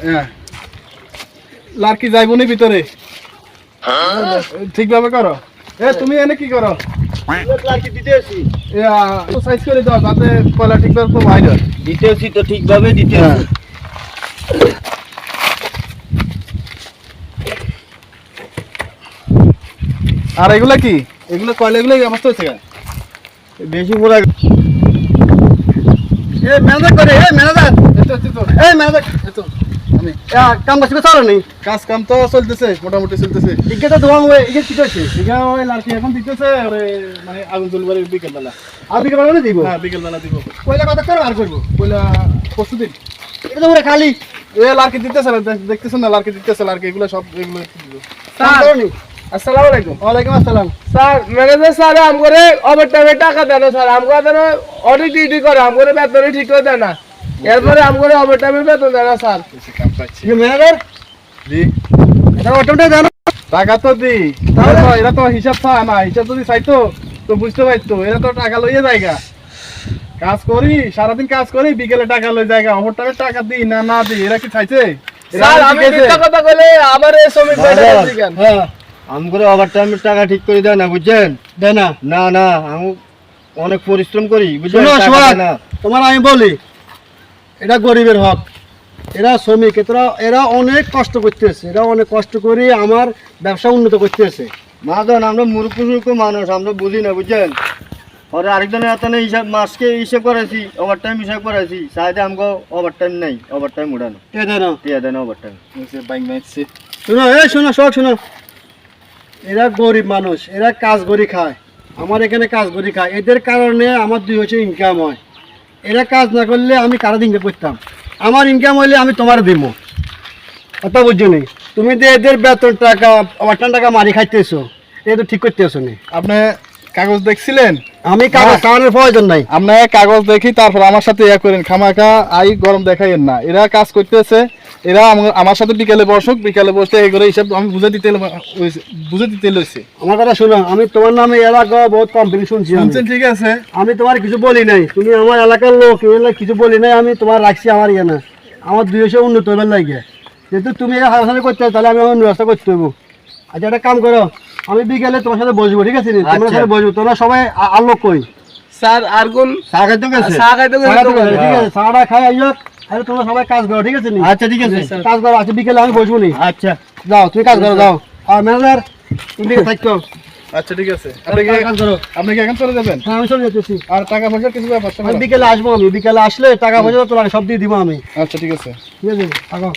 হ্যাঁ লাড়কি যাইবনি ভিতরে ঠিকভাবে করো। তুমি এনে কি করো? লাড়কি দিতে আসি। সাইজ করে দাও যাতে কয়লা ঠিকভাবে তো বাইরে দিতে আসি তো ঠিকভাবে দিতে আসি। আর এগুলা কি? এগুলো কয়লা এগুলো এই অবস্থা হচ্ছে কেন? বেশি পুরা ম্যানেজার করে ম্যানেজার ম্যানেজার আমি কাম কাজ চলো নেই। কাজ কাম তো চলতেছে, মোটামুটি চলতেছে। টিকে তো ধোয়া হয়ে কি করছে? ওই লাড়কি এখন দিতেছে মানে আগুন জ্বলবার বিকেল বেলা। আর বিকেল বেলা দিব? হ্যাঁ বিকেল বেলা দিব। পয়লা কথা করে আর করবো পয়লা পরশু দিন। এটা তো পুরো খালি। লাড়কি দিতেছে না, দেখতেছেন না লাড়কি দিতেছে, লাড়কি এগুলো সব এগুলো দিব। আসসালামু আলাইকুম। ওয়ালাইকুম আসসালাম। স্যার ম্যানেজার স্যার আমগরে ওভারটাইমে টাকা দেন না স্যার, আমগো দেন অনেক ডিউটি করে, আমগরে বেতন ঠিক করে দেন না, এরপরে আমগরে ওভারটাইমে বেতন দেন না স্যার। কাম পাচ্ছি ম্যানেজার জি এটা অটোটা জানো? টাকা তো দি, তাহলে তো এরা তো হিসাব পায় না, হিসাব যদি চাইতো তো বুঝতে পারতো। এরা তো টাকা লইয়ে জায়গা কাজ করি, সারাদিন কাজ করি, বিকেলে টাকা লই জায়গা, ওভারটাইমে টাকা দিই না না দিই, এরা কি চাইছে? স্যার আমি মিথ্যা কথা কইলে আমার এই শ্রমিক ভাইটা দিবেন। হ্যাঁ আমগরে ওভারটাইমের টাকা ঠিক করে দেয় না, বুঝছেন? দেয় না? না না, আমি অনেক পরিশ্রম করি, বুঝছেন? না তোমার আমি বলি, এটা গরিবের হক, এরা শ্রমিক, এরা অনেক কষ্ট করতেছে, এরা অনেক কষ্ট করে আমার ব্যবসা উন্নত করতেছে। মাদন আমরা মূর্খ মানুষ, আমরা বুঝি না, বুঝছেন? ওরা আরেকজনের হাতে হিসাব মাসকে হিসাব করেছি, ওভারটাইম হিসাব করেছি, সাইডে আমাকে ওভারটাইম নেই, ওভারটাইম উড়ানো টিয়া দেন ওভারটাইম। শোনো শোনো সব শোনো, এরা গরিব মানুষ, এরা কাজ করি খায়, আমার এখানে কাজ করি খায়, এদের কারণে আমার 2 বছর ইনকাম হয়। এরা কাজ না করলে আমি কারো ইনকাম করতাম, আমার ইনকাম হইলে আমি তোমার দিব। কথা বুঝছো নি? তুমি যে এদের বেতন টাকা ওভারটাইম টাকা মারি খাইতেছো, এটা তো ঠিক করতেছো নি। আপনি কাগজ দেখছিলেন? আমি কাগজ কারণের প্রয়োজন নাই। আপনি কাগজ দেখি তারপর আমার সাথে ইয়া করেন, খামাখা আই গরম দেখাইয়েন না। এরা কাজ করতেছে, এরা আমার সাথে বিকেলে বসুক, বিকেলে বসতে এই করে হিসাব আমি বুঝে দিতে লইছি। আমার কথা শোনো, আমি তোমার নামে এলাকা বহুত কমপ্লেন শুনছি। ঠিক আছে, আমি তোমার কিছু বলি নাই, তুমি আমার এলাকার লোক, কিছু বলি নাই, আমি তোমার রাখছি আমার ইয়ে না, আমার 2 বছর উন্নত হবার লাগে। যেহেতু তুমি হাসাহাসি করতে তাহলে আমি অন্য রাস্তা করতে হবো। আচ্ছা একটা কাম করো, আমি বিকেলে তোমার সাথে বসবো, ঠিক আছে? তোমার সাথে বসবো, তোমরা সবাই আলো কই স্যার আর কোন চা খাইতে গেছে? চা খাইতে গেছে, ঠিক আছে, চাটা খাই আইও, আরে তোমরা সবাই কাজ করো, ঠিক আছে? আচ্ছা ঠিক আছে, কাজ করো। আচ্ছা বিকেলে আমি বসবো নি। আচ্ছা যাও, তুমি কাজ করো, যাও। আর ম্যানেজার তুমি থাকো। আচ্ছা ঠিক আছে, আপনি কি এখন চলে যাবেন? হ্যাঁ আমি চলে যেতেছি। আর টাকা পয়সার কিছু ব্যাপার আমি বিকেলে আসবো, আমি বিকেলে আসলে টাকা পয়সা তো সব দিয়ে দিব আমি। আচ্ছা ঠিক আছে, ঠিক আছে থাকো।